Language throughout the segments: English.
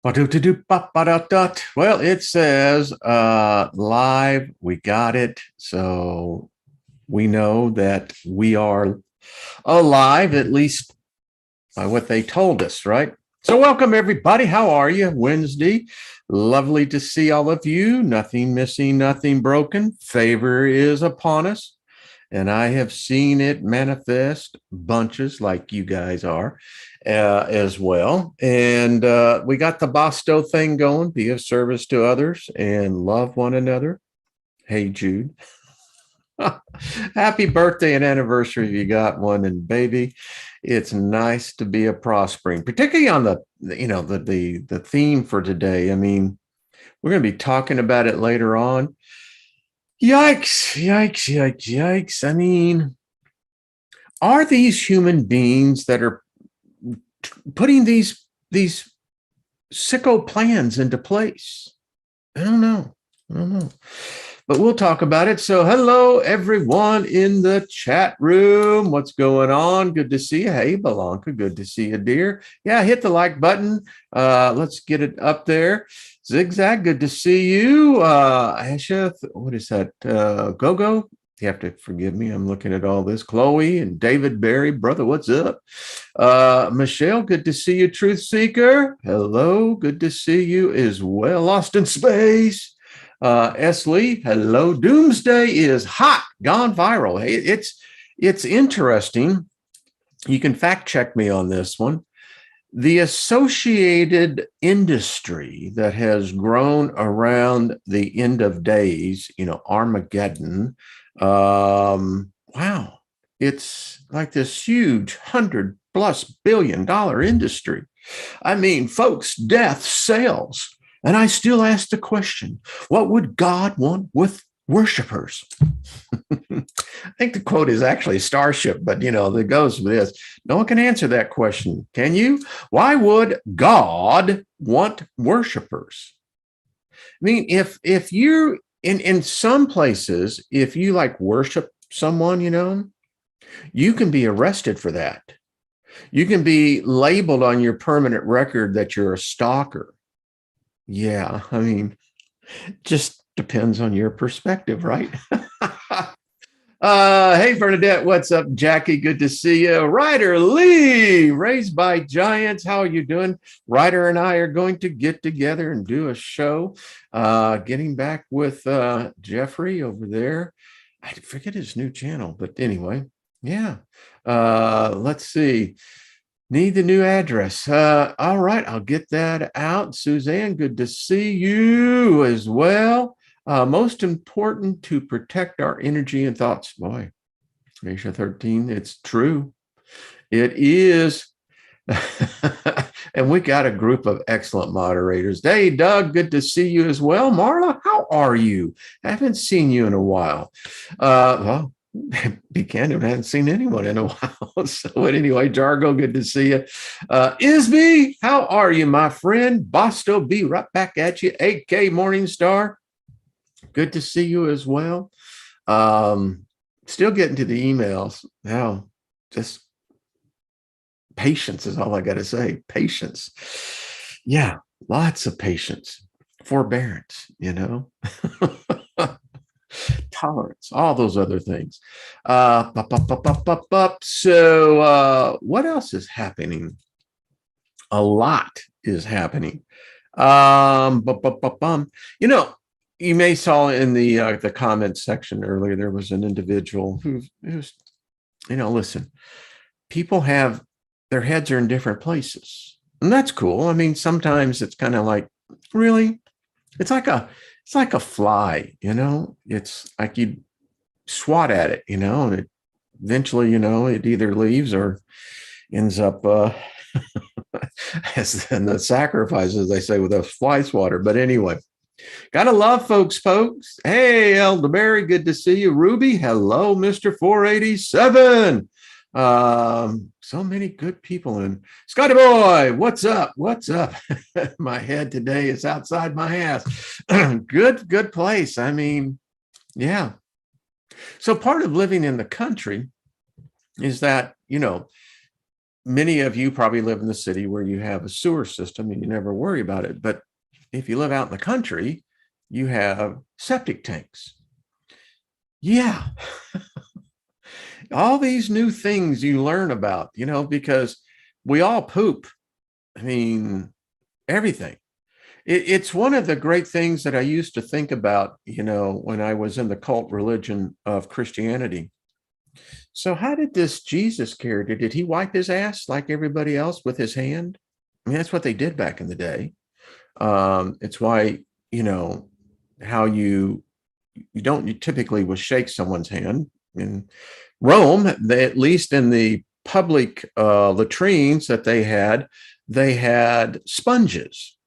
Well, it says live. We got it. So we know that we are alive, at least by what they told us, right? So welcome, everybody. How are you? Wednesday. Lovely to see all of you. Nothing missing, nothing broken. Favor is upon us. And I have seen it manifest bunches like you guys are as well. And we got the Bosto thing going, be of service to others and love one another. Hey, Jude. Happy birthday and anniversary if you got one. And baby, it's nice to be a prospering, particularly on the theme for today. I mean, we're going to be talking about it later on. Yikes, yikes, yikes, yikes. I mean, are these human beings that are putting these sicko plans into place? I don't know. But we'll talk about it. So hello, everyone in the chat room. What's going on? Good to see you. Hey, Belanca, good to see you, dear. Yeah, hit the like button. Let's get it up there. Zigzag, good to see you. Asha, what is that? Go-Go? You have to forgive me. I'm looking at all this. Chloe and David Barry, brother, what's up? Michelle, good to see you. Truth Seeker, hello. Good to see you as well. Lost in Space. S. Lee, hello. Doomsday is hot, gone viral. Hey, it's interesting. You can fact check me on this one. The associated industry that has grown around the end of days, Armageddon. Wow, it's like this huge $100+ billion industry. I mean, folks, death sells. And I still ask the question, what would God want with worshipers? I think the quote is actually Starship, but that goes with this. No one can answer that question. Can you? Why would God want worshipers? I mean, if you're in some places, if you like worship someone, you can be arrested for that. You can be labeled on your permanent record that you're a stalker. Yeah, I mean, just depends on your perspective, right? Hey, Bernadette, what's up? Jackie, good to see you. Ryder Lee, Raised by Giants, how are you doing? Ryder and I are going to get together and do a show, getting back with Jeffrey over there. I forget his new channel, but anyway, yeah. Let's see. Need the new address. All right, I'll get that out. Suzanne, good to see you as well. Most important to protect our energy and thoughts. Boy, Asia 13, it's true. It is. And we got a group of excellent moderators. Hey, Doug, good to see you as well. Marla, how are you? I haven't seen you in a while. Well, be candid, I haven't seen anyone in a while. So anyway, Jargo, good to see you. Isby, how are you, my friend? Bosto B, right back at you. 8K Morningstar, good to see you as well. Still getting to the emails now. Just patience is all I got to say. Patience. Yeah, lots of patience. Forbearance, tolerance, all those other things. So what else is happening? A lot is happening. You may saw in the comments section earlier, there was an individual who's listen, people have their heads are in different places, and that's cool. I mean, sometimes it's kind of like, really, it's like a fly, it's like you swat at it, and it eventually, it either leaves or ends up as in the sacrifices, they say, with a fly swatter. But anyway, gotta love folks. Hey, Elderberry, good to see you. Ruby, hello, Mr. 487. So many good people. And Scotty Boy, what's up? My head today is outside my ass. Good place. I mean, yeah. So part of living in the country is that, many of you probably live in the city where you have a sewer system and you never worry about it. But if you live out in the country, you have septic tanks. Yeah, all these new things you learn about, because we all poop. I mean, everything. It's one of the great things that I used to think about, when I was in the cult religion of Christianity. So how did this Jesus character, did he wipe his ass like everybody else with his hand? I mean, that's what they did back in the day. It's why, how you typically will shake someone's hand. In Rome, at least in the public latrines that they had sponges.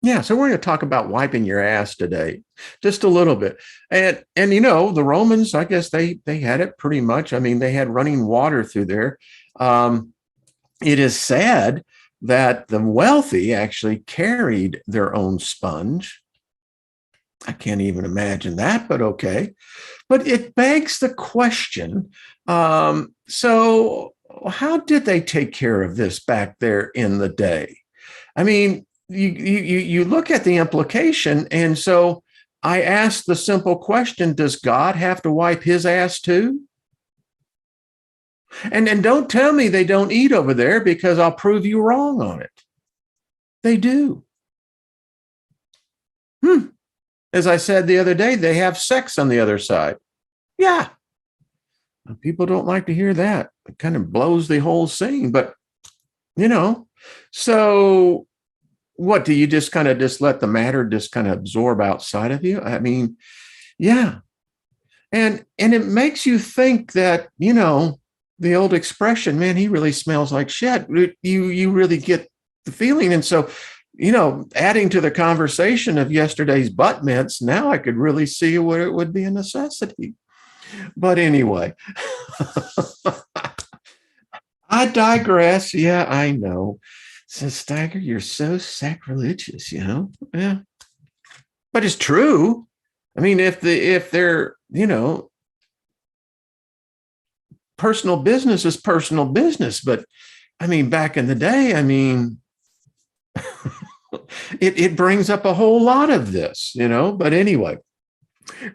Yeah, so we're going to talk about wiping your ass today, just a little bit. And the Romans, I guess they had it pretty much. I mean, they had running water through there. It is sad that the wealthy actually carried their own sponge. I can't even imagine that, but okay. But it begs the question, so how did they take care of this back there in the day? I mean, you look at the implication, and so I ask the simple question, does God have to wipe his ass too? And don't tell me they don't eat over there, because I'll prove you wrong on it. They do. As I said the other day, they have sex on the other side. Yeah. People don't like to hear that. It kind of blows the whole scene. But, so what, do you just kind of just let the matter just kind of absorb outside of you? I mean, yeah. And it makes you think that, the old expression, man, he really smells like shit. You really get the feeling. And so, adding to the conversation of yesterday's butt mints, now I could really see what it would be a necessity. But anyway, I digress. Yeah, I know. Says Steiger, you're so sacrilegious, Yeah. But it's true. I mean, if they're, personal business is personal business. But I mean, back in the day, I mean, it brings up a whole lot of this, but anyway,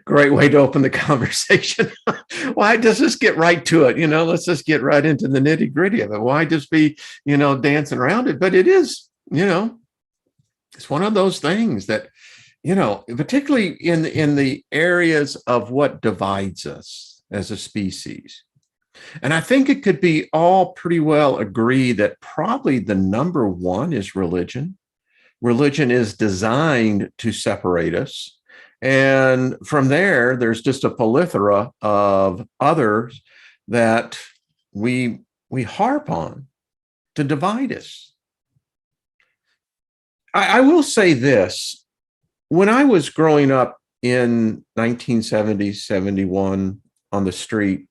great way to open the conversation. Why does this get right to it? Let's just get right into the nitty gritty of it. Why just be, dancing around it? But it is, it's one of those things that, particularly in the areas of what divides us as a species. And I think it could be all pretty well agree that probably the number one is religion. Religion is designed to separate us. And from there, there's just a plethora of others that we harp on to divide us. I will say this. When I was growing up in 1970, 71 on the street,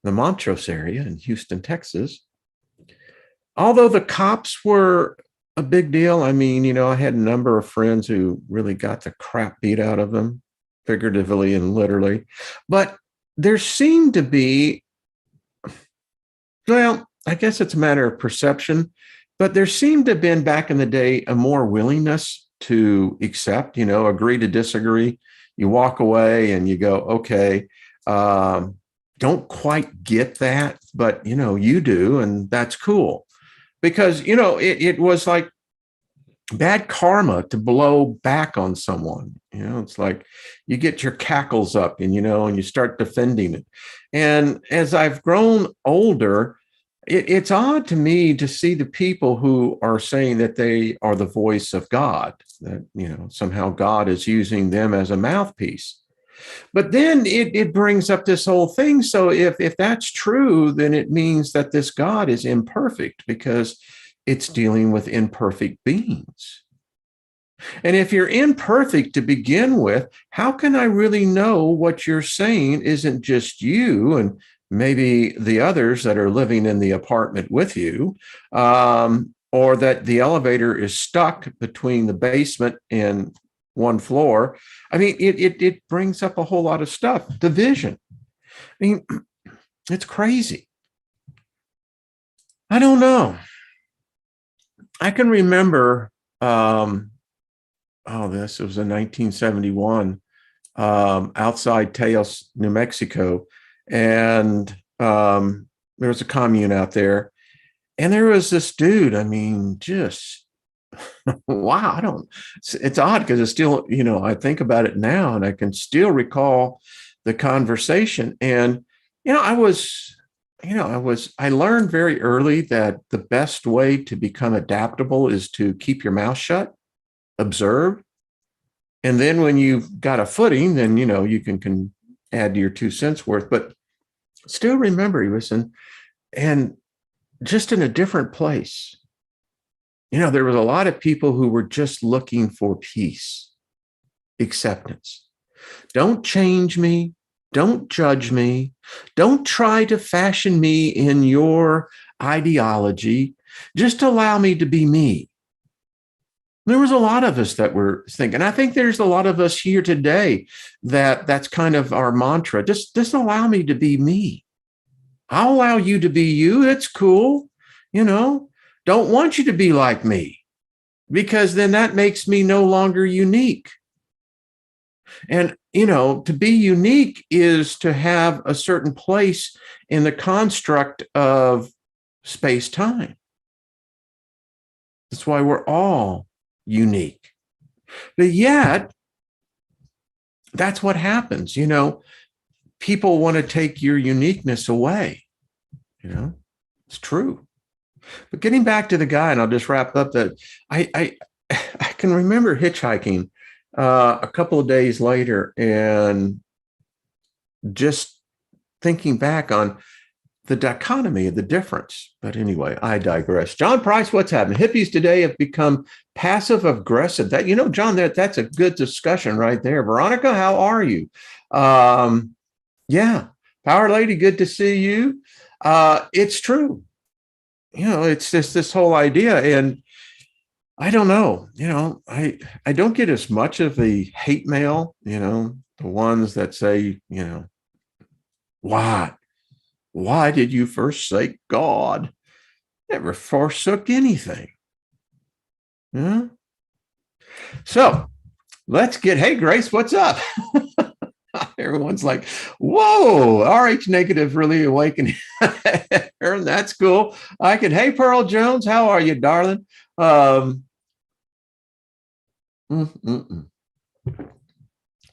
the Montrose area in Houston, Texas, although the cops were a big deal. I mean, I had a number of friends who really got the crap beat out of them, figuratively and literally. But there seemed to be, well, I guess it's a matter of perception, but there seemed to have been back in the day a more willingness to accept, agree to disagree. You walk away and you go, okay, don't quite get that, but, you do, and that's cool. Because, it was like bad karma to blow back on someone. It's like you get your cackles up and, and you start defending it. And as I've grown older, it's odd to me to see the people who are saying that they are the voice of God, that, somehow God is using them as a mouthpiece. But then it brings up this whole thing. So if that's true, then it means that this God is imperfect, because it's dealing with imperfect beings. And if you're imperfect to begin with, how can I really know what you're saying isn't just you and maybe the others that are living in the apartment with you, or that the elevator is stuck between the basement and one floor? I mean, it brings up a whole lot of stuff. Division. I mean, it's crazy. I don't know. I can remember, this was in 1971, outside Taos, New Mexico. And there was a commune out there. And there was this dude, I mean, just wow, it's odd because it's still, I think about it now and I can still recall the conversation. And, I learned very early that the best way to become adaptable is to keep your mouth shut, observe. And then when you've got a footing, then, you can add your 2 cents worth. But still remember he was and just in a different place. There was a lot of people who were just looking for peace, acceptance. Don't change me. Don't judge me. Don't try to fashion me in your ideology. Just allow me to be me. There was a lot of us that were thinking. I think there's a lot of us here today that's kind of our mantra. Just allow me to be me. I'll allow you to be you. It's cool. Don't want you to be like me because then that makes me no longer unique. And, to be unique is to have a certain place in the construct of space-time. That's why we're all unique. But yet, that's what happens. People want to take your uniqueness away. It's true. But getting back to the guy, and I'll just wrap up that I can remember hitchhiking a couple of days later and just thinking back on the dichotomy of the difference. But anyway, I digress. John Price, what's happening? Hippies today have become passive aggressive. That, John, that's a good discussion right there. Veronica, how are you? Yeah, Power Lady, good to see you. It's true. It's just this whole idea. And I don't know, I don't get as much of the hate mail, the ones that say, why did you forsake God? Never forsook anything. Yeah. So let's hey, Grace, what's up? Everyone's like, whoa, RH negative really awakening. That's cool. Hey, Pearl Jones, how are you, darling? Oh,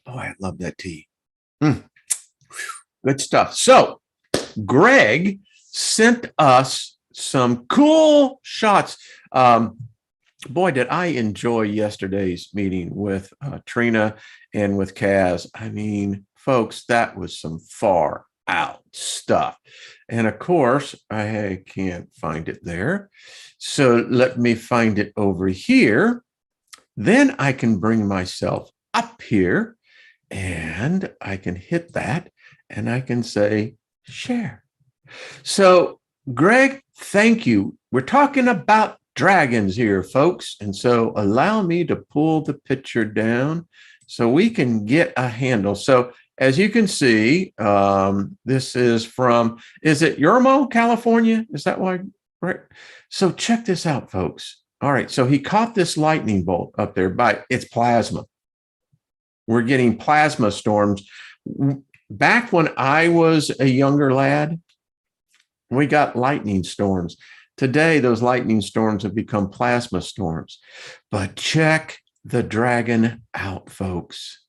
I love that tea. Good stuff. So Greg sent us some cool shots. Boy, did I enjoy yesterday's meeting with Trina and with Kaz. I mean, folks, that was some far out stuff. And of course, I can't find it there. So let me find it over here. Then I can bring myself up here and I can hit that and I can say share. So Greg, thank you. We're talking about dragons here, folks. And so allow me to pull the picture down so we can get a handle. So as you can see, this is from, is it Yermo, California? Is that why? Right. So check this out, folks. All right, so he caught this lightning bolt up there by its plasma. We're getting plasma storms. Back when I was a younger lad, we got lightning storms. Today, those lightning storms have become plasma storms. But check the dragon out, folks.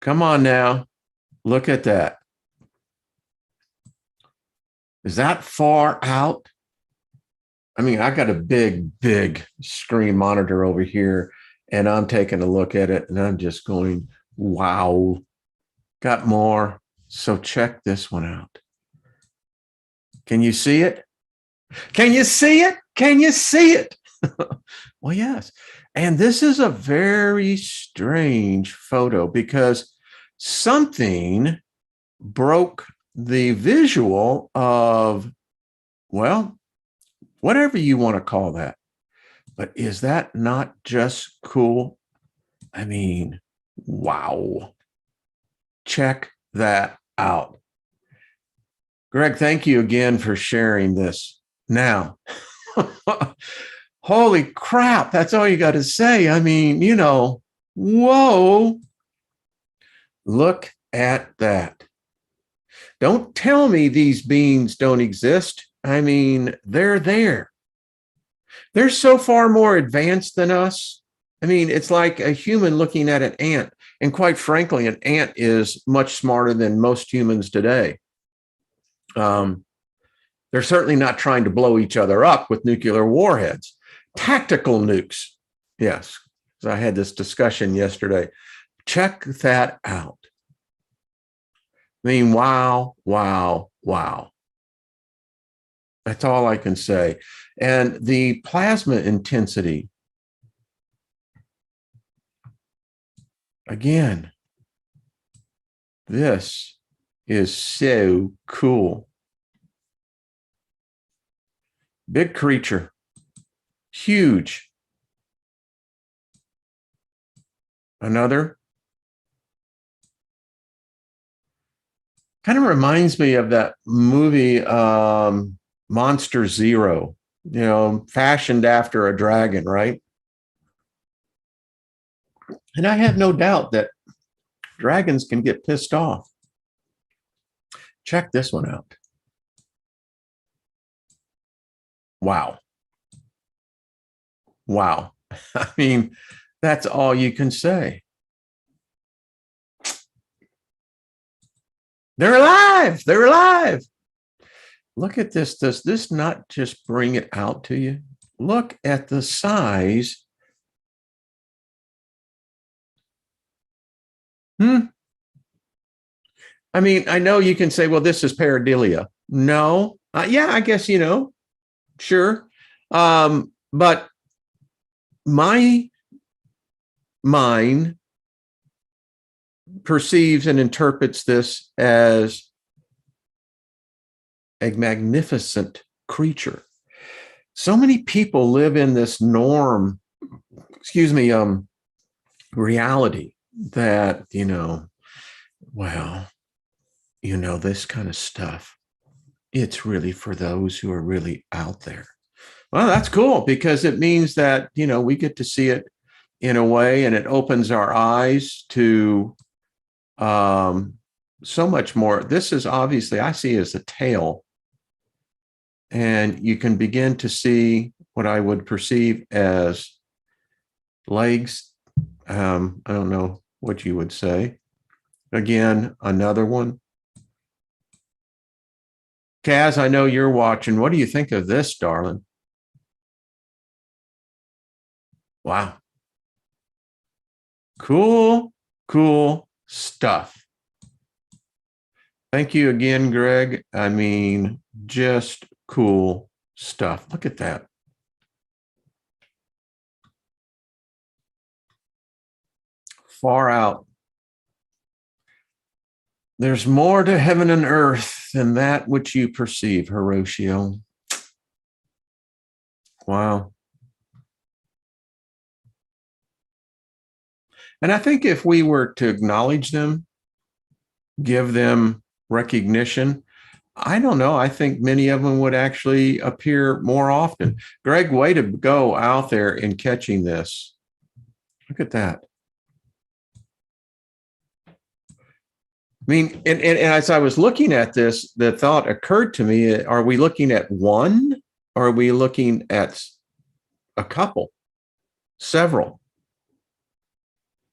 Come on now, look at that. Is that far out? I mean, I got a big screen monitor over here and I'm taking a look at it and I'm just going, wow, got more. So check this one out. Can you see it? Can you see it? Can you see it? Well, yes. And this is a very strange photo because something broke the visual of, well, whatever you want to call that. But is that not just cool? I mean, wow. Check that out. Greg, thank you again for sharing this. Now, holy crap, that's all you got to say. I mean, whoa, look at that. Don't tell me these beings don't exist. I mean, they're there. They're so far more advanced than us. I mean, it's like a human looking at an ant. And quite frankly, an ant is much smarter than most humans today. They're certainly not trying to blow each other up with nuclear warheads. Tactical nukes. Yes, I had this discussion yesterday. Check that out. I mean, wow, wow, wow. That's all I can say. And the plasma intensity, again, this is so cool. Big creature, huge. Another. Kind of reminds me of that movie, Monster Zero, fashioned after a dragon, right? And I have no doubt that dragons can get pissed off. Check this one out. Wow. Wow. I mean, that's all you can say. They're alive. They're alive. Look at this. Does this not just bring it out to you? Look at the size. I mean, I know you can say, well, this is pareidolia. No. Yeah, I guess, sure. But my mind perceives and interprets this as a magnificent creature. So many people live in this reality that, this kind of stuff, it's really for those who are really out there. Well, that's cool because it means that, we get to see it in a way, and it opens our eyes to so much more. This is obviously, I see as a tail, and you can begin to see what I would perceive as legs. I don't know what you would say. Again, another one. Kaz, I know you're watching. What do you think of this, darling? Wow. Cool, cool stuff. Thank you again, Greg. I mean, just cool stuff. Look at that. Far out. There's more to heaven and earth than that which you perceive, Horatio. Wow. And I think if we were to acknowledge them, give them recognition, I don't know. I think many of them would actually appear more often. Greg, way to go out there in catching this. Look at that. I mean, and as I was looking at this, the thought occurred to me, are we looking at one? Or are we looking at a couple? Several?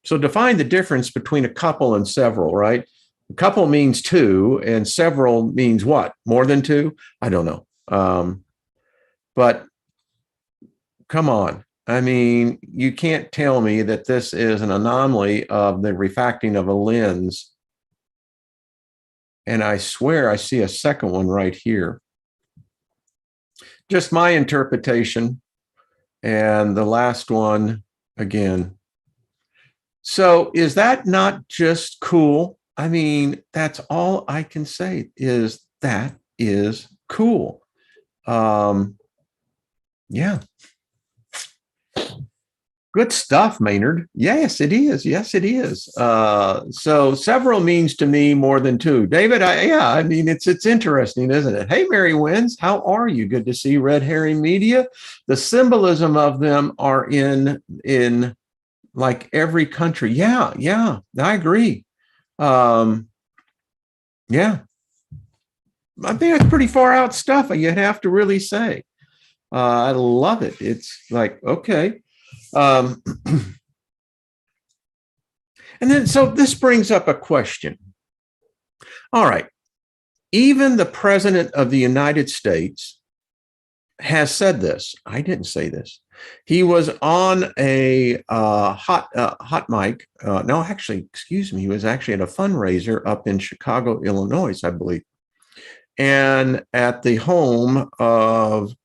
So define the difference between a couple and several, right? A couple means two, and several means what? More than two? I don't know. But come on. I mean, you can't tell me that this is an anomaly of the refracting of a lens. And I swear I see a second one right here. Just my interpretation. And the last one again. So is that not just cool? I mean, that's all I can say is that is cool. Yeah. Good stuff, Maynard. Yes, it is. Yes, it is. So several means to me more than two. David, I mean, it's interesting, isn't it? Hey, Mary Wins, how are you? Good to see Red Herring Media. The symbolism of them are in like every country. Yeah, yeah, I agree. Um, yeah, I think it's pretty far out stuff. You'd have to really say. I love it. It's like, okay. Um, and then, so this brings up a question. All right. Even the president of the United States has said this. I didn't say this. He was on a hot mic. No, actually, excuse me. He was actually at a fundraiser up in Chicago, Illinois, I believe, and at the home of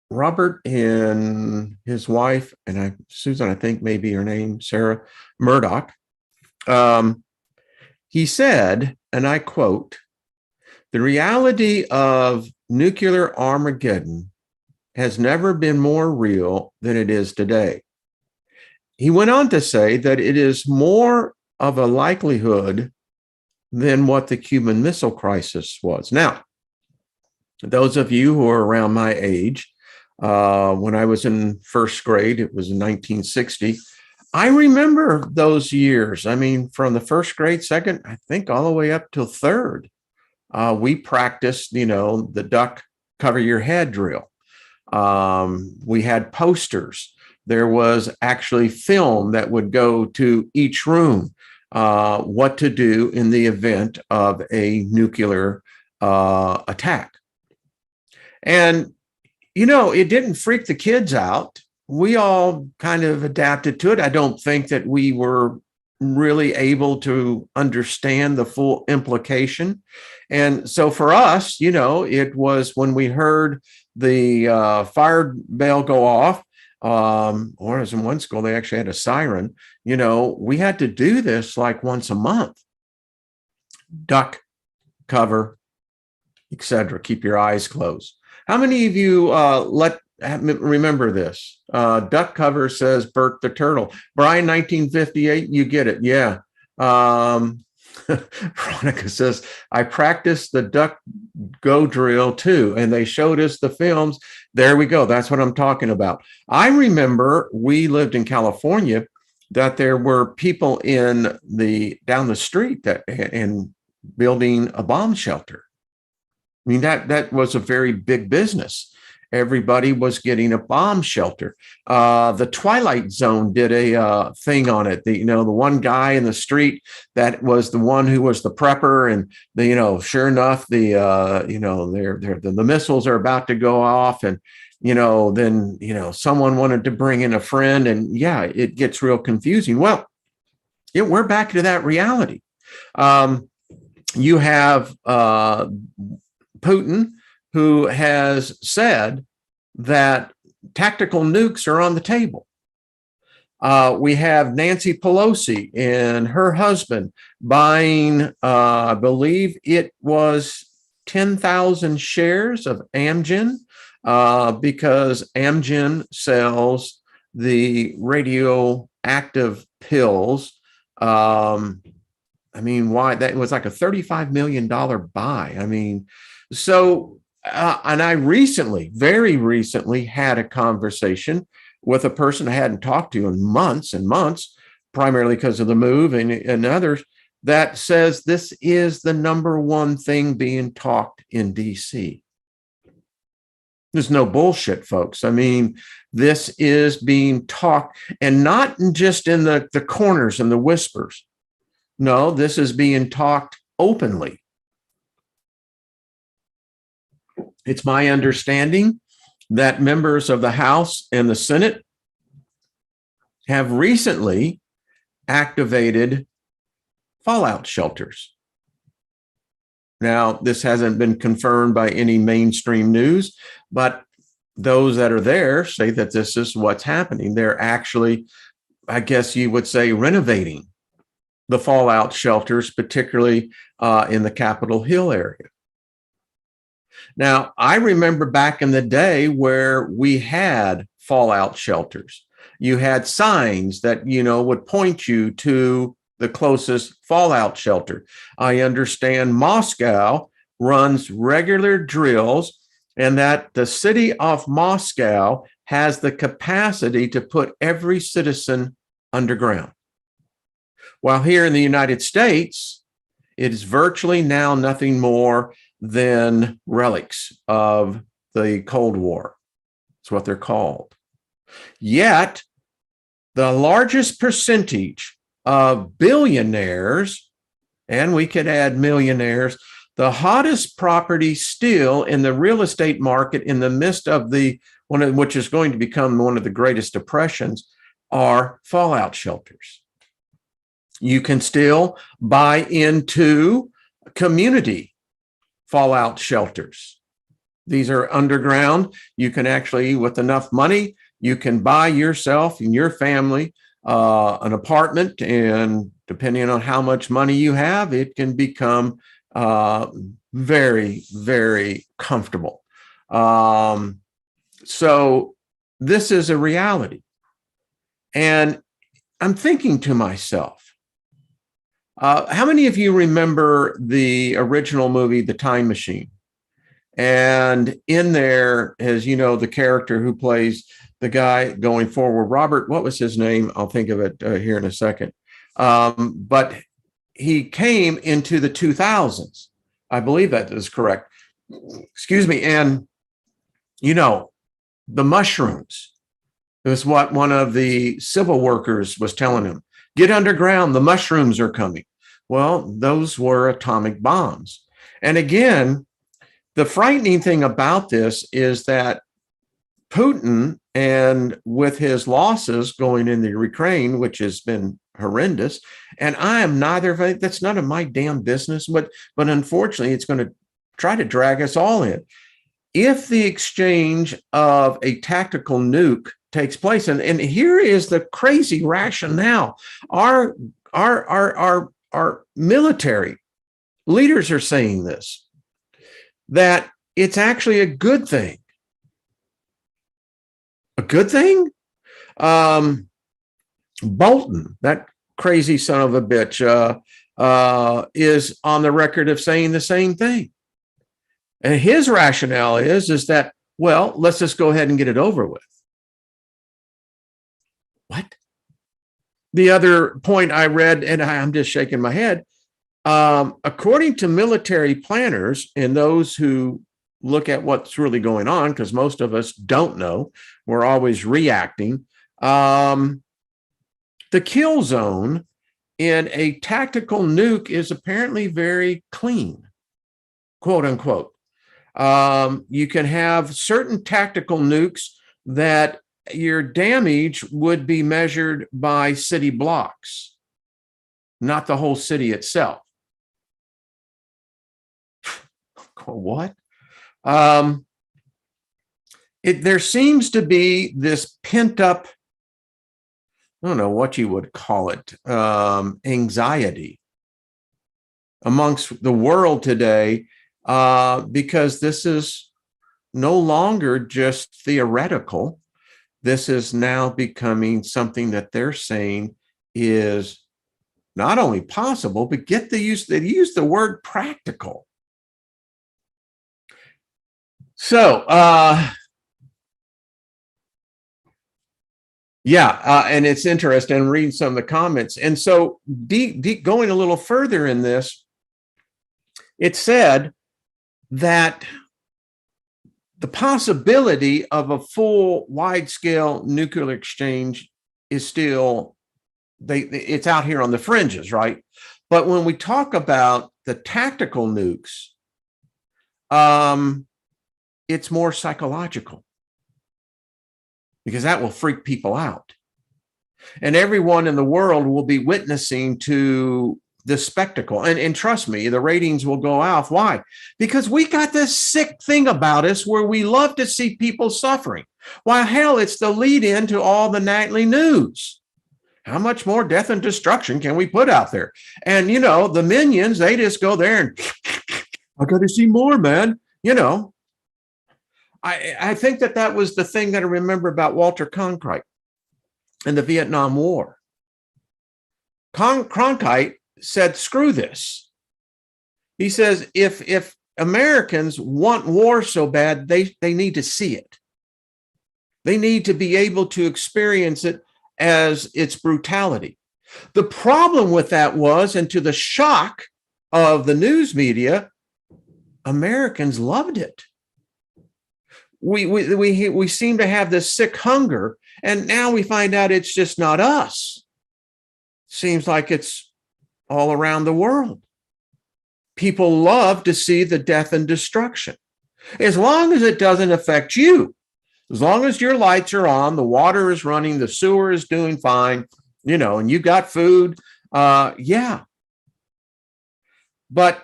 Robert and his wife, and Susan, I think maybe her name, Sarah Murdoch. He said, and I quote, "The reality of nuclear Armageddon has never been more real than it is today." He went on to say that it is more of a likelihood than what the Cuban Missile Crisis was. Now, those of you who are around my age, when I was in first grade, it was in 1960. I remember those years. I mean, from the first grade, second, I think all the way up till third, we practiced, the duck cover your head drill. We had posters. There was actually film that would go to each room, what to do in the event of a nuclear attack. And, it didn't freak the kids out. We all kind of adapted to it. I don't think that we were really able to understand the full implication. And so for us, it was when we heard the fire bell go off, or as in one school, they actually had a siren, we had to do this like once a month. Duck, cover, etc. Keep your eyes closed. How many of you remember this? Duck cover says Bert the Turtle. Brian, 1958, you get it. Yeah. Veronica says, I practiced the duck go drill too, and they showed us the films. There we go. That's what I'm talking about. I remember we lived in California, that there were people down the street and building a bomb shelter. I mean, that was a very big business. Everybody was getting a bomb shelter. The Twilight Zone did a thing on it. The one guy in the street that was the one who was the prepper, and sure enough, the missiles are about to go off, and then someone wanted to bring in a friend, and yeah, it gets real confusing. Well, we're back to that reality. You have Putin, who has said that tactical nukes are on the table. We have Nancy Pelosi and her husband buying, I believe it was 10,000 shares of Amgen, because Amgen sells the radioactive pills. I mean, why? That was like a $35 million buy. I mean, so, and I very recently had a conversation with a person I hadn't talked to in months and months, primarily because of the move and others, that says this is the number one thing being talked in DC. There's no bullshit, folks. I mean, this is being talked, and not just in the corners and the whispers. No, this is being talked openly. It's my understanding that members of the House and the Senate have recently activated fallout shelters. Now, this hasn't been confirmed by any mainstream news, but those that are there say that this is what's happening. They're actually, I guess you would say, renovating the fallout shelters, particularly in the Capitol Hill area. Now, I remember back in the day where we had fallout shelters. You had signs that, would point you to the closest fallout shelter. I understand Moscow runs regular drills, and that the city of Moscow has the capacity to put every citizen underground. While here in the United States, it is virtually now nothing more than relics of the Cold War. That's what they're called. Yet, the largest percentage of billionaires, and we could add millionaires, the hottest property still in the real estate market in the midst of which is going to become one of the greatest depressions, are fallout shelters. You can still buy into community fallout shelters. These are underground. You can actually, with enough money, you can buy yourself and your family an apartment, and depending on how much money you have, it can become very, very comfortable. So this is a reality. And I'm thinking to myself, how many of you remember the original movie, The Time Machine? And in there, as you know, the character who plays the guy going forward, Robert, what was his name? I'll think of it here in a second. But he came into the 2000s. I believe that is correct. Excuse me. And, the mushrooms. It was what one of the civil workers was telling him. Get underground, the mushrooms are coming. Well, those were atomic bombs. And again, the frightening thing about this is that Putin, and with his losses going into Ukraine, which has been horrendous, and I am neither of it, that's none of my damn business, but unfortunately, it's going to try to drag us all in. If the exchange of a tactical nuke takes place, and here is the crazy rationale, our military leaders are saying this, that it's actually a good thing. A good thing? Bolton, that crazy son of a bitch, is on the record of saying the same thing. And his rationale is that, well, let's just go ahead and get it over with. What? The other point I read, and I'm just shaking my head, according to military planners and those who look at what's really going on, because most of us don't know, we're always reacting, the kill zone in a tactical nuke is apparently very clean, quote unquote. You can have certain tactical nukes that your damage would be measured by city blocks, not the whole city itself. What? There seems to be this pent up, I don't know what you would call it, anxiety amongst the world today, because this is no longer just theoretical. This is now becoming something that they're saying is not only possible, but they use the word practical. So, and it's interesting. I'm reading some of the comments. And so deep going a little further in this, it said that the possibility of a full wide-scale nuclear exchange is still, it's out here on the fringes, right? But when we talk about the tactical nukes, it's more psychological, because that will freak people out. And everyone in the world will be witnessing to this spectacle. And trust me, the ratings will go off. Why? Because we got this sick thing about us where we love to see people suffering. Why, hell, it's the lead in to all the nightly news. How much more death and destruction can we put out there? And, the minions, they just go there and I got to see more, man. You know, I think that was the thing that I remember about Walter Cronkite and the Vietnam War. Cronkite said, screw this. He says, if Americans want war so bad, they need to see it. They need to be able to experience it as its brutality. The problem with that was, and to the shock of the news media, Americans loved it. We seem to have this sick hunger, and now we find out it's just not us. Seems like it's all around the world. People love to see the death and destruction. As long as it doesn't affect you, as long as your lights are on, the water is running, the sewer is doing fine, and you got food, yeah. But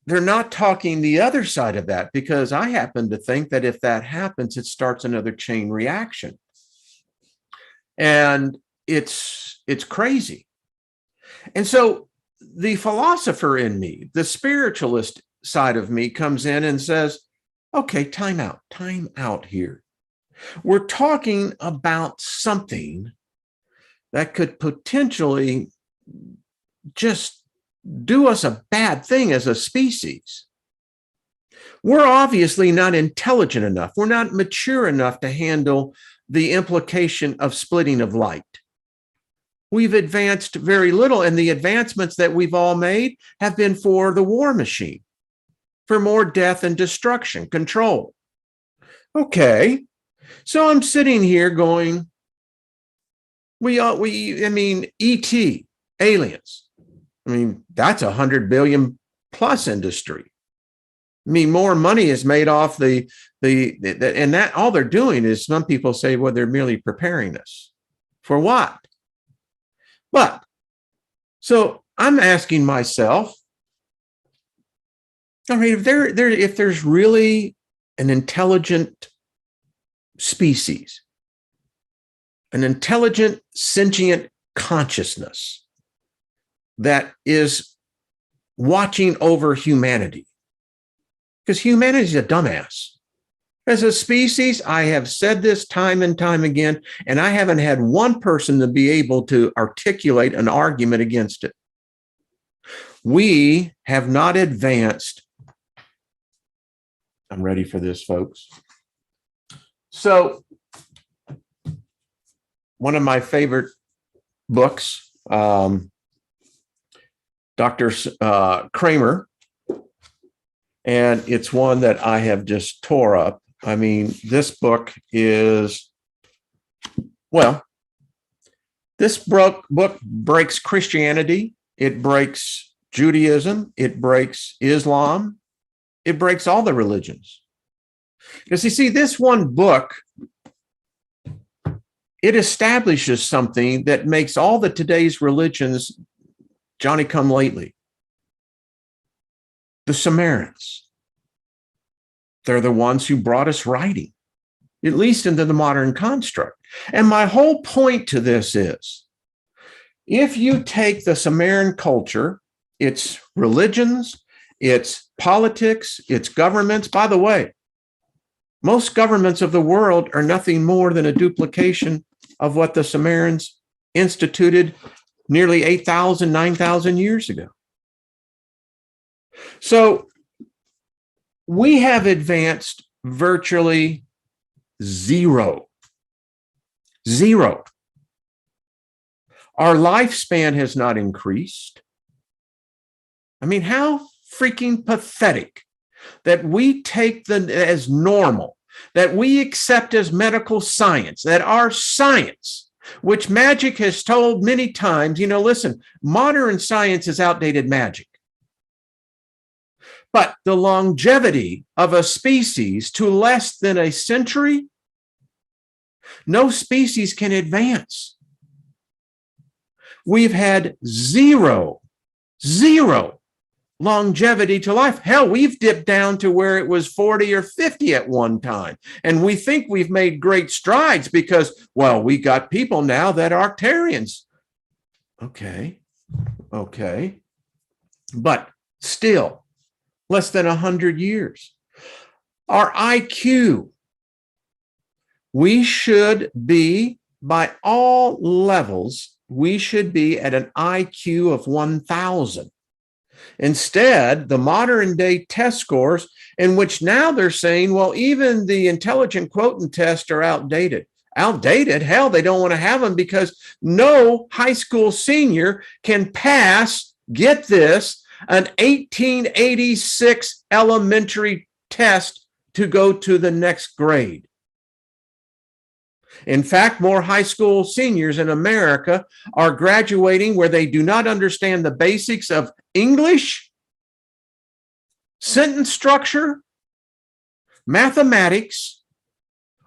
they're not talking the other side of that, because I happen to think that if that happens, it starts another chain reaction. And it's crazy. And so the philosopher in me, the spiritualist side of me, comes in and says, okay, time out here. We're talking about something that could potentially just do us a bad thing as a species. We're obviously not intelligent enough. We're not mature enough to handle the implication of splitting of light. We've advanced very little, and the advancements that we've all made have been for the war machine, for more death and destruction, control. Okay, so I'm sitting here going, E.T., aliens. That's 100 billion plus industry. More money is made off and that all they're doing is, some people say, well, they're merely preparing us for what? But so I'm asking myself, if there's really an intelligent species, an intelligent, sentient consciousness that is watching over humanity, because humanity is a dumbass. As a species, I have said this time and time again, and I haven't had one person to be able to articulate an argument against it. We have not advanced. I'm ready for this, folks. So, one of my favorite books, Dr. Kramer, and it's one that I have just tore up. This book is, this book breaks Christianity, it breaks Judaism, it breaks Islam, it breaks all the religions. Because you see, this one book, it establishes something that makes all the today's religions Johnny come lately. The Sumerians. They're the ones who brought us writing, at least into the modern construct. And my whole point to this is, if you take the Sumerian culture, its religions, its politics, its governments, by the way, most governments of the world are nothing more than a duplication of what the Sumerians instituted nearly 8,000, 9,000 years ago. So we have advanced virtually zero. Our lifespan has not increased. How freaking pathetic that we take as normal, that we accept as medical science, that our science, which Magick has told many times, listen, modern science is outdated magic. But the longevity of a species to less than a century, no species can advance. We've had zero longevity to life. Hell, we've dipped down to where it was 40 or 50 at one time. And we think we've made great strides because, we got people now that are Arcturians. Okay. But still, less than 100 years. our IQ. We should be, by all levels, we should be at an IQ of 1,000. Instead, the modern day test scores, in which now they're saying, well, even the intelligent quotient tests are outdated. Outdated? Hell, they don't want to have them because no high school senior can pass, get this, an 1886 elementary test to go to the next grade. In fact, more high school seniors in America are graduating where they do not understand the basics of English, sentence structure, mathematics,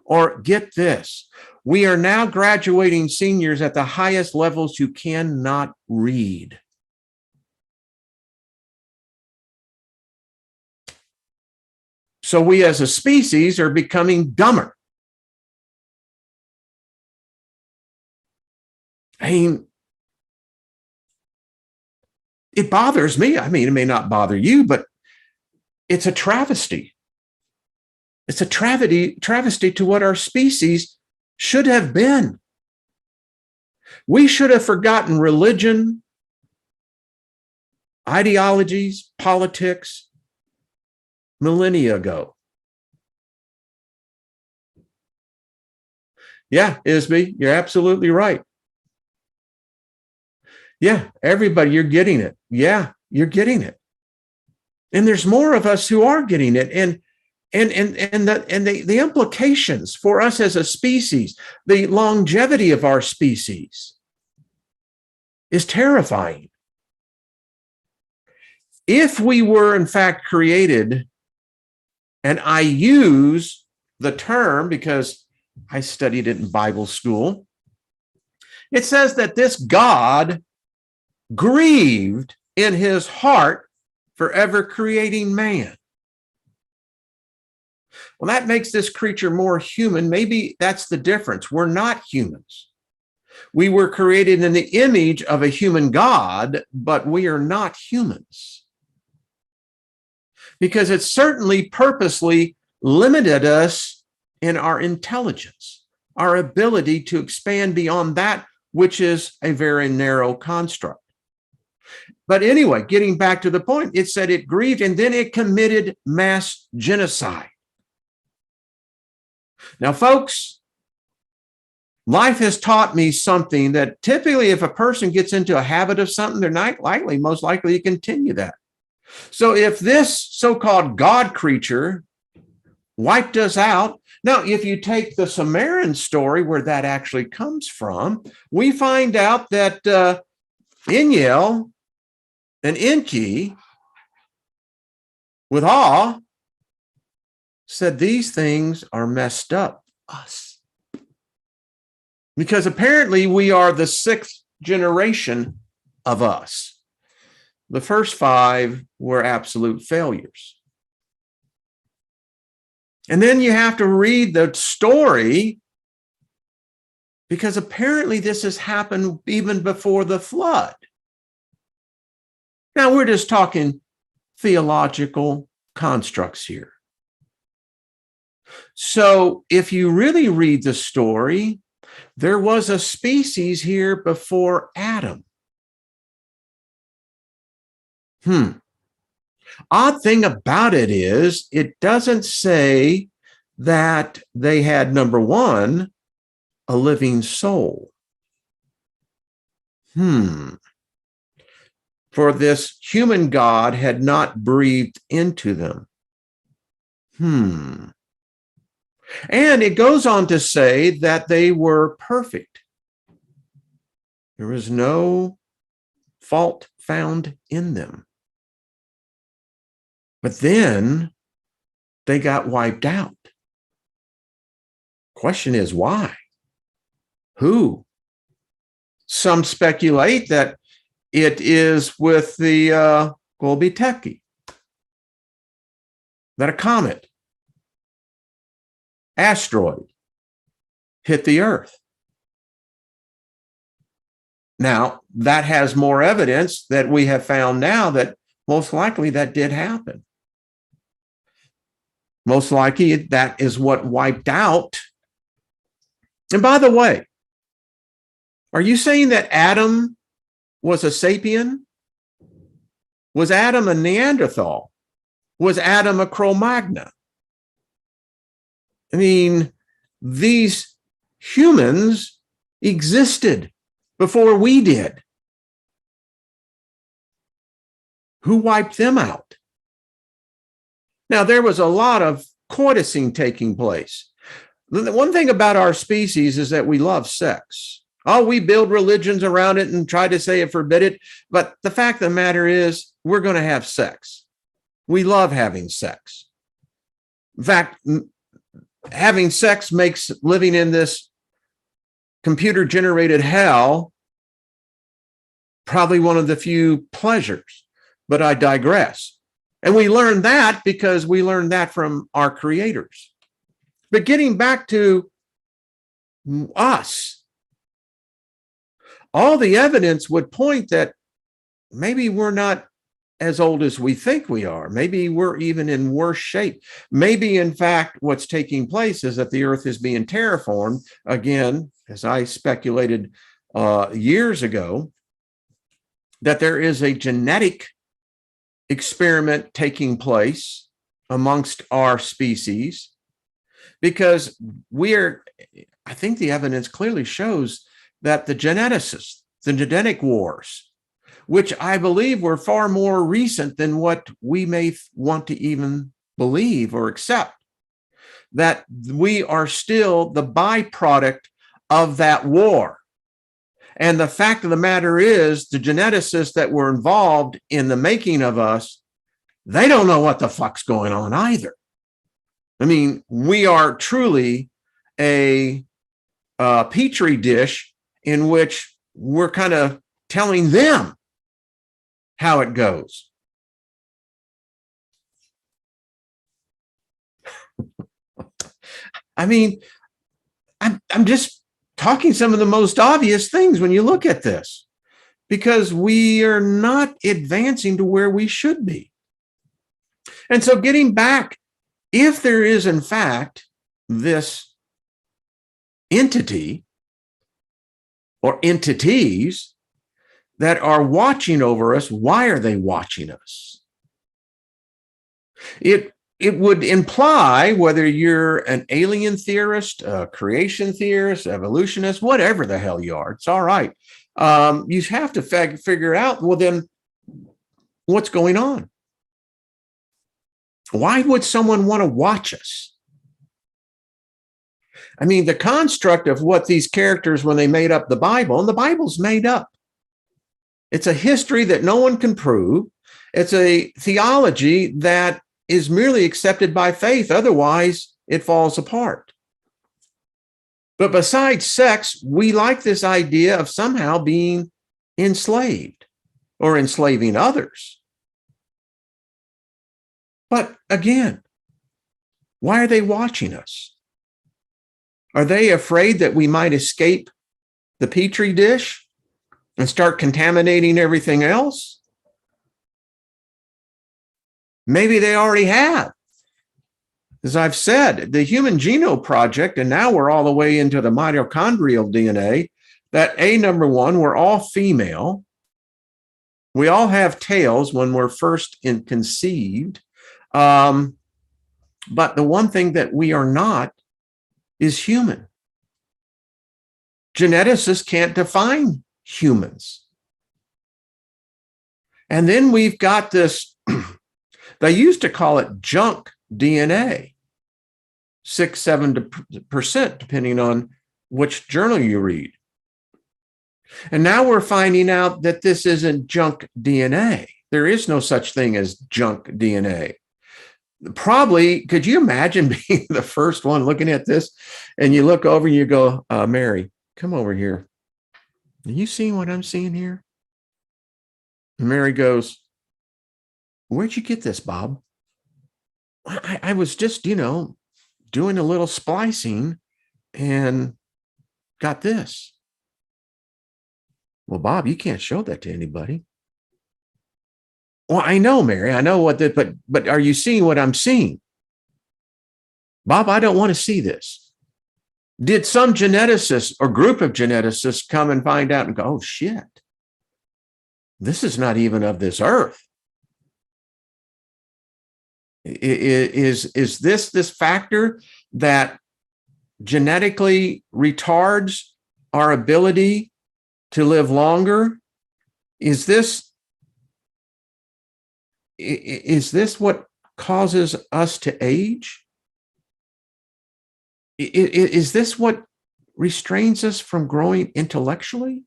or get this, we are now graduating seniors at the highest levels who cannot read. So we as a species are becoming dumber. I mean, it bothers me. I mean, it may not bother you, but it's a travesty. It's a travesty to what our species should have been. We should have forgotten religion, ideologies, politics millennia ago. Yeah, Isby, you're absolutely right. Yeah, everybody, you're getting it. Yeah, you're getting it. And there's more of us who are getting it. And the implications for us as a species, the longevity of our species is terrifying. If we were in fact created, and I use the term because I studied it in Bible school, it says that this God grieved in his heart for ever creating man. Well, that makes this creature more human. Maybe that's the difference. We're not humans. We were created in the image of a human God, but we are not humans. Because it certainly purposely limited us in our intelligence, our ability to expand beyond that which is a very narrow construct. But anyway, getting back to the point, it said it grieved and then it committed mass genocide. Now, folks, life has taught me something that typically if a person gets into a habit of something, they're not likely, most likely to continue that. So if this so-called God creature wiped us out, now if you take the Sumerian story where that actually comes from, we find out that Inyel and Enki, with awe, said these things are messed up, us. Because apparently we are the 6th generation of us. The first 5 were absolute failures. And then you have to read the story because apparently this has happened even before the flood. Now, we're just talking theological constructs here. So if you really read the story, there was a species here before Adam. Odd thing about it is, it doesn't say that they had, number one, a living soul. For this human God had not breathed into them. And it goes on to say that they were perfect. There was no fault found in them. But then they got wiped out. Question is, why? Who? Some speculate that it is with the Golgi-Teki, that a comet, asteroid, hit the Earth. Now, that has more evidence that we have found now that most likely that did happen. Most likely that is what wiped out. And by the way, are you saying that Adam was a sapien? Was Adam a Neanderthal? Was Adam a Cro-Magnon? I mean, these humans existed before we did. Who wiped them out? Now, there was a lot of coitusing taking place. The one thing about our species is that we love sex. Oh, we build religions around it and try to say it forbid it. But the fact of the matter is, we're going to have sex. We love having sex. In fact, having sex makes living in this computer-generated hell probably one of the few pleasures. But I digress. And we learned that because we learned that from our creators. But getting back to us, all the evidence would point that maybe we're not as old as we think we are. Maybe we're even in worse shape. Maybe, in fact, what's taking place is that the earth is being terraformed again, as I speculated years ago, that there is a genetic experiment taking place amongst our species, because I think the evidence clearly shows that the geneticists, the genetic wars, which I believe were far more recent than what we may want to even believe or accept, that we are still the byproduct of that war. And the fact of the matter is, the geneticists that were involved in the making of us, they don't know what the fuck's going on either. I mean, we are truly a petri dish in which we're kind of telling them how it goes. I mean, I'm just talking some of the most obvious things when you look at this, because we are not advancing to where we should be. And so getting back, if there is in fact this entity or entities that are watching over us, why are they watching us? It would imply, whether you're an alien theorist, a creation theorist, evolutionist, whatever the hell you are, it's all right. You have to figure out, well, then what's going on? Why would someone want to watch us? I mean, the construct of what these characters, when they made up the Bible, and the Bible's made up. It's a history that no one can prove. It's a theology that is merely accepted by faith. Otherwise, it falls apart. But besides sex, we like this idea of somehow being enslaved or enslaving others. But again, why are they watching us? Are they afraid that we might escape the petri dish and start contaminating everything else? Maybe they already have. As I've said, the Human Genome Project, and now we're all the way into the mitochondrial DNA, that number one, we're all female. We all have tails when we're first conceived. But the one thing that we are not is human. Geneticists can't define humans. And then we've got this, they used to call it junk DNA, 6-7%, depending on which journal you read. And now we're finding out that this isn't junk DNA. There is no such thing as junk DNA. Probably, could you imagine being the first one looking at this, and you look over and you go, Mary, come over here. Are you seeing what I'm seeing here? And Mary goes, where'd you get this, Bob? I was just, doing a little splicing and got this. Well, Bob, you can't show that to anybody. Well, I know, Mary, I know what that, but are you seeing what I'm seeing? Bob, I don't want to see this. Did some geneticist or group of geneticists come and find out and go, oh, shit, this is not even of this earth? Is this factor that genetically retards our ability to live longer? Is this what causes us to age? Is this what restrains us from growing intellectually?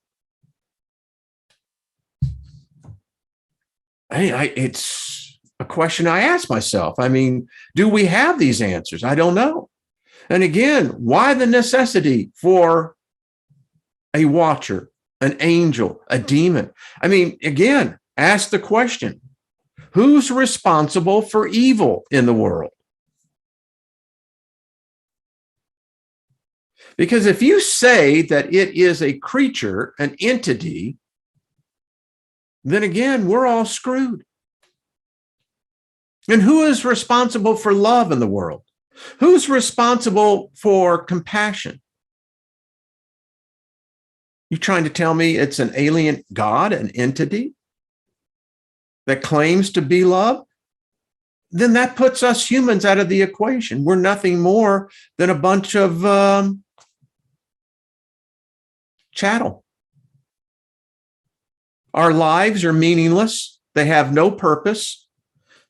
It's a question I ask myself. I mean, do we have these answers? I don't know. And again, why the necessity for a watcher, an angel, a demon? I mean, again, ask the question, who's responsible for evil in the world? Because if you say that it is a creature, an entity, then again, we're all screwed. And who is responsible for love in the world? Who's responsible for compassion? You trying to tell me it's an alien God, an entity that claims to be love? Then that puts us humans out of the equation. We're nothing more than a bunch of chattel. Our lives are meaningless. They have no purpose.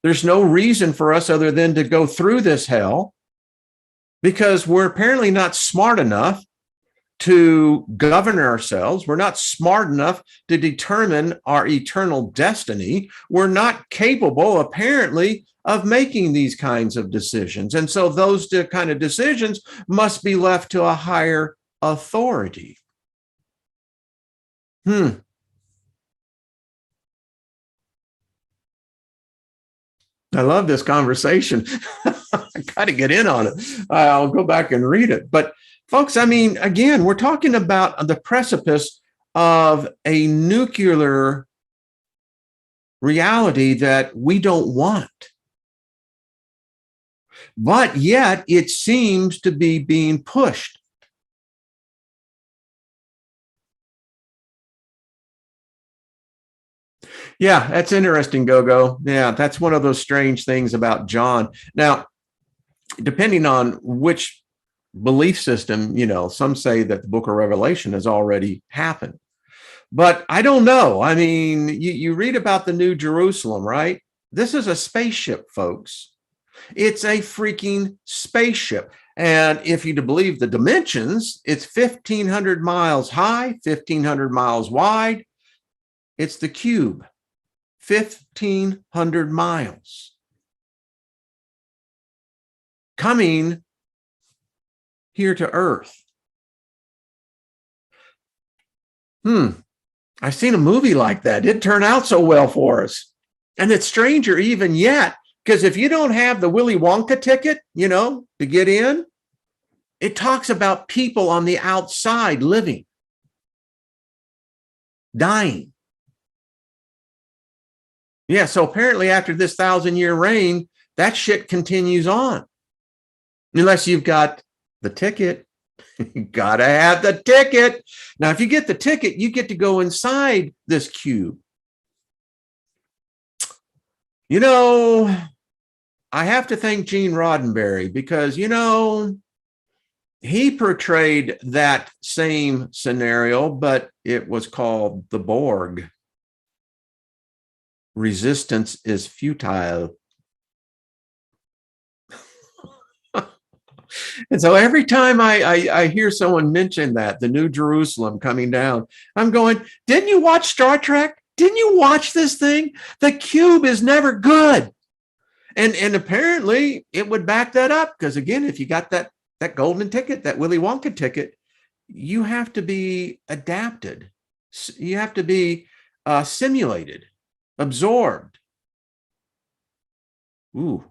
There's no reason for us other than to go through this hell because we're apparently not smart enough to govern ourselves. We're not smart enough to determine our eternal destiny. We're not capable, apparently, of making these kinds of decisions. And so those kind of decisions must be left to a higher authority. I love this conversation. I got to get in on it. I'll go back and read it. But folks, I mean, again, we're talking about the precipice of a nuclear reality that we don't want. But yet it seems to be being pushed. Yeah, that's interesting, Gogo. Yeah, that's one of those strange things about John. Now, depending on which belief system, some say that the book of Revelation has already happened. But I don't know. I mean, you read about the New Jerusalem, right? This is a spaceship, folks. It's a freaking spaceship. And if you believe the dimensions, it's 1,500 miles high, 1,500 miles wide. It's the cube. 1,500 miles coming here to Earth. I've seen a movie like that. It didn't turn out so well for us. And it's stranger even yet, because if you don't have the Willy Wonka ticket, to get in, it talks about people on the outside living, dying. Yeah, so apparently after this 1,000-year reign, that shit continues on. Unless you've got the ticket. You got to have the ticket. Now, if you get the ticket, you get to go inside this cube. I have to thank Gene Roddenberry because, he portrayed that same scenario, but it was called the Borg. Resistance is futile. And so every time I hear someone mention that, the New Jerusalem coming down, I'm going, didn't you watch Star Trek? Didn't you watch this thing? The cube is never good. And apparently it would back that up because, again, if you got that golden ticket, that Willy Wonka ticket, you have to be adapted. You have to be simulated. Absorbed. Ooh.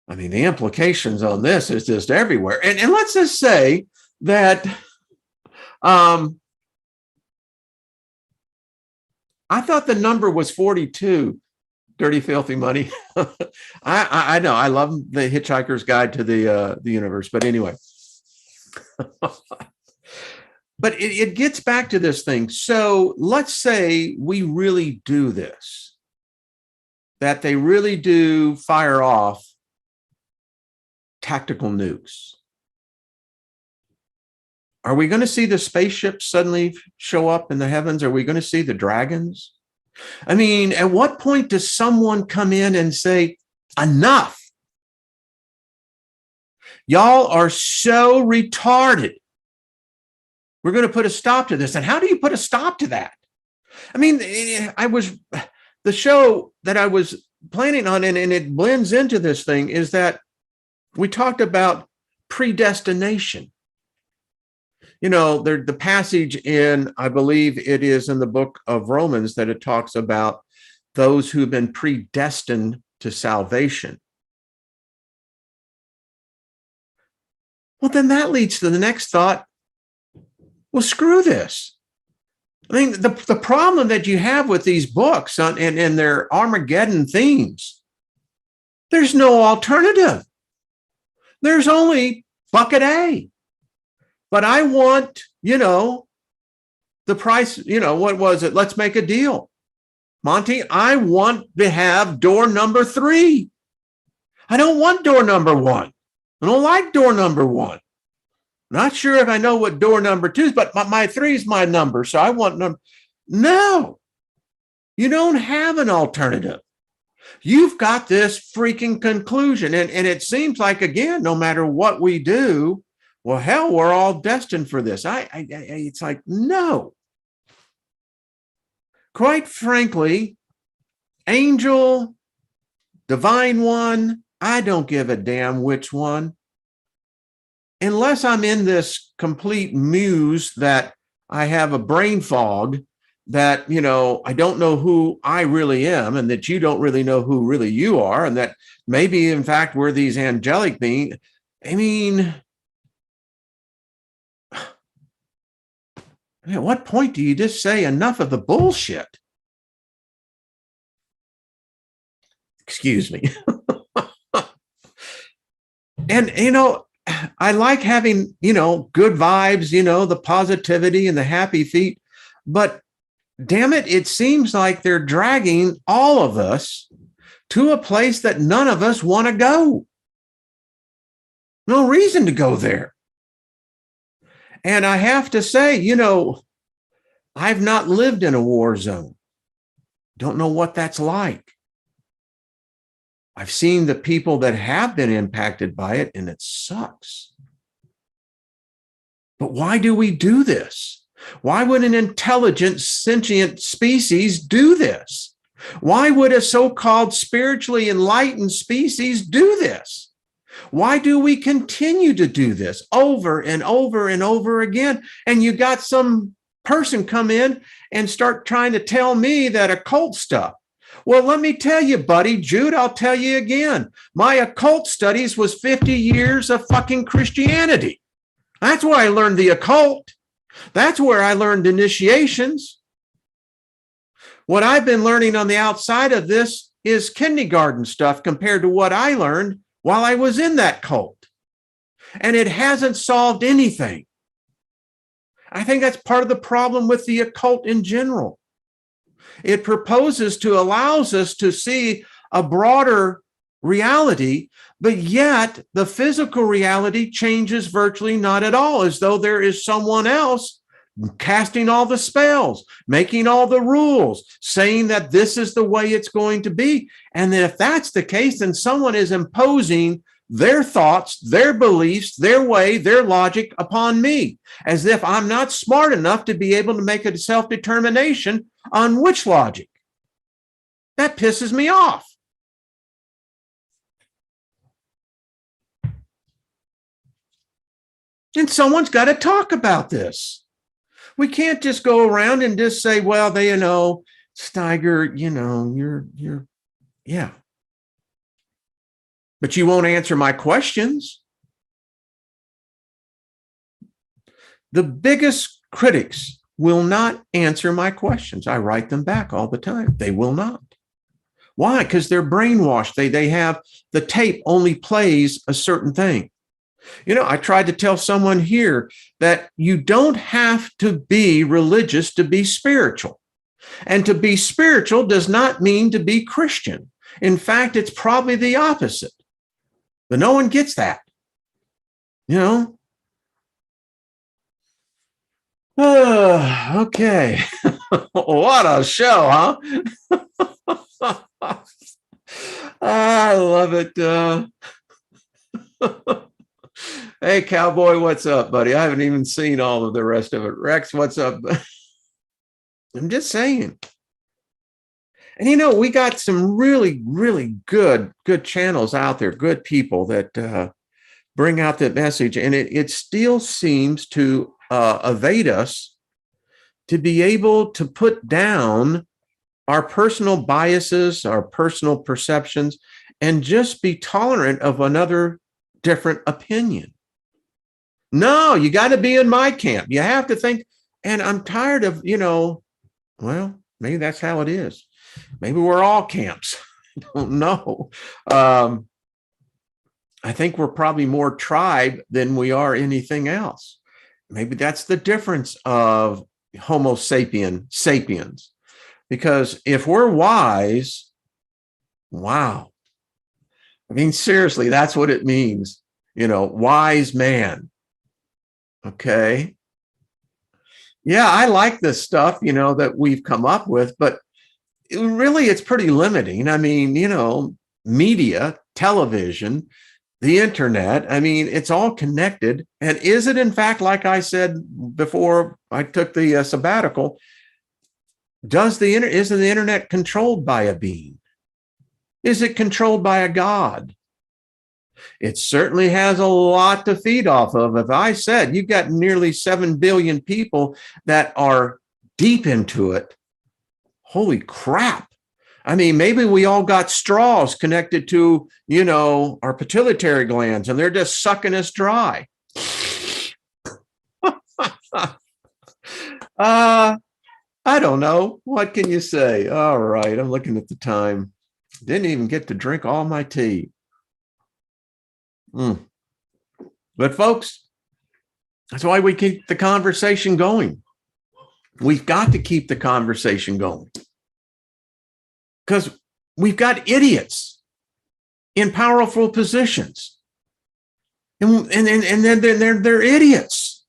I mean, the implications on this is just everywhere. And let's just say that I thought the number was 42. Dirty, filthy money. I know. I love the Hitchhiker's Guide to the Universe. But anyway, but it gets back to this thing. So let's say we really do this, that they really do fire off tactical nukes. Are we going to see the spaceships suddenly show up in the heavens? Are we going to see the dragons? I mean, at what point does someone come in and say, enough? Y'all are so retarded. We're going to put a stop to this. And how do you put a stop to that? I mean, the show that I was planning on, and it blends into this thing, is that we talked about predestination. You know, the passage in, I believe it is in the book of Romans, that it talks about those who've been predestined to salvation. Well, then that leads to the next thought. Well, screw this. I mean, the problem that you have with these books and their Armageddon themes, there's no alternative. There's only bucket A. But I want, the price, what was it? Let's make a deal. Monty, I want to have door number 3. I don't want door number 1. I don't like door number 1. Not sure if I know what door number 2 is, but my 3 is my number. So I want number. No, you don't have an alternative. You've got this freaking conclusion. And it seems like, again, no matter what we do, well, hell, we're all destined for this. It's like, no. Quite frankly, angel, divine one, I don't give a damn which one. Unless I'm in this complete muse that I have a brain fog, that, I don't know who I really am, and that you don't really know who really you are, and that maybe, in fact, we're these angelic beings. I mean, at what point do you just say enough of the bullshit? Excuse me. And, I like having, good vibes, the positivity and the happy feet. But damn it, it seems like they're dragging all of us to a place that none of us want to go. No reason to go there. And I have to say, I've not lived in a war zone. Don't know what that's like. I've seen the people that have been impacted by it, and it sucks. But why do we do this? Why would an intelligent, sentient species do this? Why would a so-called spiritually enlightened species do this? Why do we continue to do this over and over and over again? And you got some person come in and start trying to tell me that occult stuff. Well, let me tell you, buddy, Jude, I'll tell you again. My occult studies was 50 years of fucking Christianity. That's where I learned the occult. That's where I learned initiations. What I've been learning on the outside of this is kindergarten stuff compared to what I learned while I was in that cult. And it hasn't solved anything. I think that's part of the problem with the occult in general. It proposes to allows us to see a broader reality, but yet the physical reality changes virtually not at all, as though there is someone else casting all the spells, making all the rules, saying that this is the way it's going to be. And then if that's the case, then someone is imposing their thoughts, their beliefs, their way, their logic upon me, as if I'm not smart enough to be able to make a self-determination on which logic. That pisses me off. And someone's got to talk about this. We can't just go around and just say, well, Steiger, you're, yeah. But you won't answer my questions. The biggest critics will not answer my questions. I write them back all the time. They will not. Why? Because they're brainwashed. They have the tape only plays a certain thing. You know, I tried to tell someone here that you don't have to be religious to be spiritual. And to be spiritual does not mean to be Christian. In fact, it's probably the opposite. But no one gets that. You know? Okay. What a show, huh? I love it. Hey, Cowboy, what's up, buddy? I haven't even seen all of the rest of it. Rex, what's up? I'm just saying. And you know, we got some really, really good channels out there, good people that bring out that message. And it still seems to evade us to be able to put down our personal biases, our personal perceptions, and just be tolerant of another different opinion. No, you got to be in my camp. You have to think, and I'm tired of, you know, well, maybe that's how it is. Maybe we're all camps. I don't know. I think we're probably more tribe than we are anything else. Maybe that's the difference of Homo sapiens. Because if we're wise, wow. I mean, seriously, that's what it means. You know, wise man. Okay. Yeah, I like this stuff, you know, that we've come up with, but really it's pretty limiting. I mean, you know, media, television, the internet, I mean, it's all connected. And is it, in fact, like I said before I took the sabbatical, isn't the internet controlled by a being? Is it controlled by a God? It certainly has a lot to feed off of. If I said you've got nearly 7 billion people that are deep into it, holy crap. I mean, maybe we all got straws connected to, you know, our pituitary glands and they're just sucking us dry. I don't know. What can you say? All right. I'm looking at the time. Didn't even get to drink all my tea. But folks, that's why we keep the conversation going. We've got to keep the conversation going because we've got idiots in powerful positions. And then they're idiots.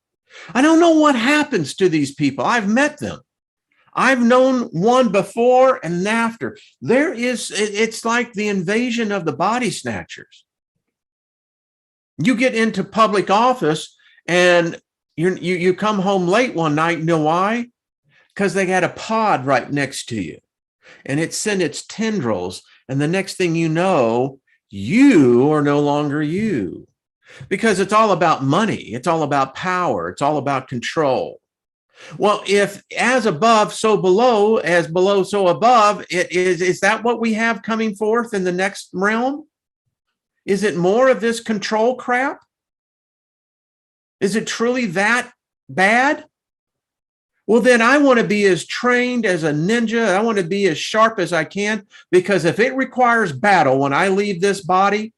I don't know what happens to these people. I've met them. I've known one before and after. It's like the invasion of the body snatchers. You get into public office and you come home late one night. You know why? Because they got a pod right next to you and it sent its tendrils. And the next thing you know, you are no longer you, because it's all about money. It's all about power. It's all about control. Well, if as above, so below, as below, so above, is that what we have coming forth in the next realm? Is it more of this control crap? Is it truly that bad? Well, then I want to be as trained as a ninja. I want to be as sharp as I can, because if it requires battle when I leave this body,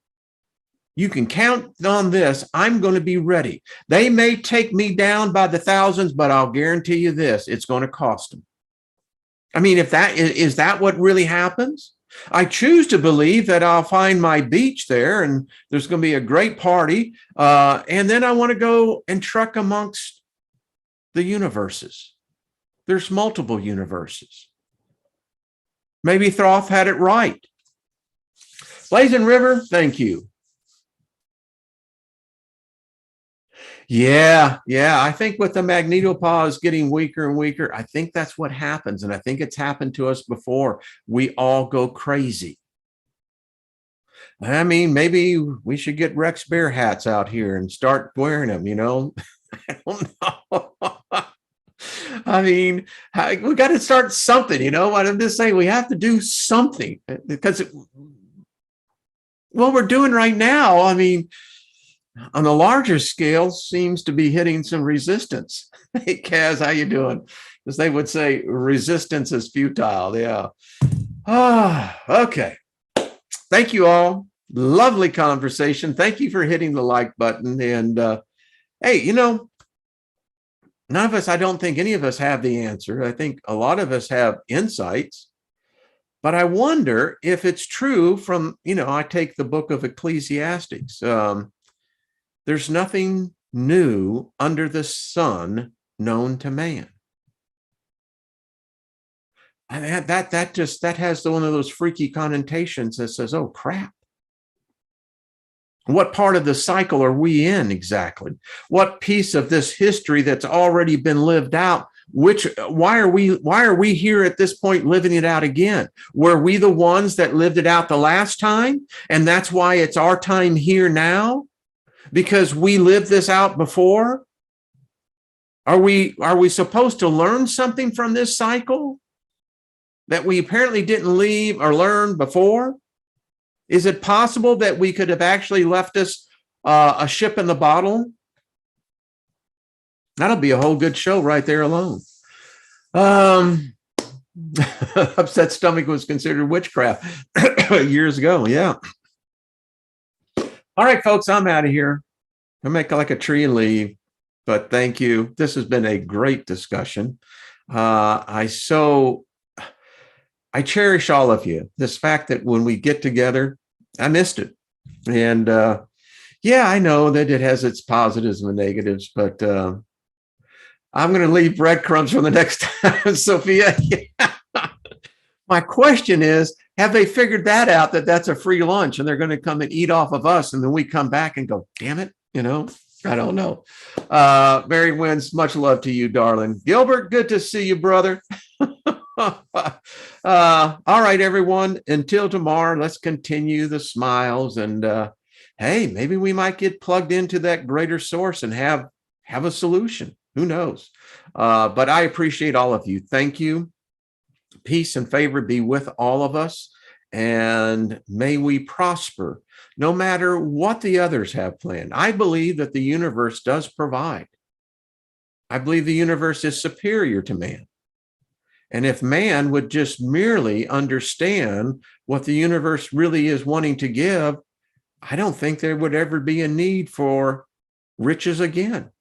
you can count on this. I'm going to be ready. They may take me down by the thousands, but I'll guarantee you this, it's going to cost them. I mean, is that what really happens? I choose to believe that I'll find my beach there and there's going to be a great party. And then I want to go and trek amongst the universes. There's multiple universes. Maybe Thoth had it right. Blazing River, thank you. Yeah. I think with the magnetopause getting weaker and weaker, I think that's what happens. And I think it's happened to us before. We all go crazy. I mean, maybe we should get Rex Bear hats out here and start wearing them, you know? I don't know. I mean, we got to start something, you know what I'm just saying? We have to do something, because what we're doing right now, I mean, on the larger scale seems to be hitting some resistance. Hey, Kaz, how you doing? As they would say, resistance is futile. Yeah. Okay. Thank you all. Lovely conversation. Thank you for hitting the like button. And hey, none of us, I don't think any of us have the answer. I think a lot of us have insights. But I wonder if it's true from, I take the book of Ecclesiastes. There's nothing new under the sun known to man. And that has one of those freaky connotations that says, oh, crap. What part of the cycle are we in exactly? What piece of this history that's already been lived out? Why are we here at this point living it out again? Were we the ones that lived it out the last time? And that's why it's our time here now? Because we lived this out before? Are we supposed to learn something from this cycle that we apparently didn't leave or learn before? Is it possible that we could have actually left us a ship in the bottle? That'll be a whole good show right there alone. Upset stomach was considered witchcraft years ago. Yeah. All right, folks, I'm out of here. I'll make like a tree and leave, but thank you. This has been a great discussion. I cherish all of you. This fact that when we get together, I missed it. And yeah, I know that it has its positives and negatives, but I'm going to leave breadcrumbs for the next time, Sophia. My question is, have they figured that out, that that's a free lunch and they're going to come and eat off of us? And then we come back and go, damn it, I don't know. Mary Wins, much love to you, darling. Gilbert, good to see you, brother. All right, everyone. Until tomorrow, let's continue the smiles. And hey, maybe we might get plugged into that greater source and have a solution. Who knows? But I appreciate all of you. Thank you. Peace and favor be with all of us. And may we prosper no matter what the others have planned. I believe that the universe does provide. I believe the universe is superior to man. And if man would just merely understand what the universe really is wanting to give, I don't think there would ever be a need for riches again,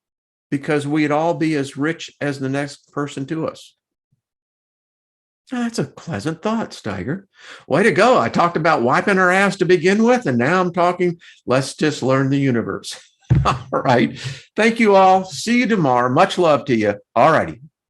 because we'd all be as rich as the next person to us. That's a pleasant thought, Steiger. Way to go. I talked about wiping our ass to begin with, and now I'm talking, let's just learn the universe. All right. Thank you all. See you tomorrow. Much love to you. All righty.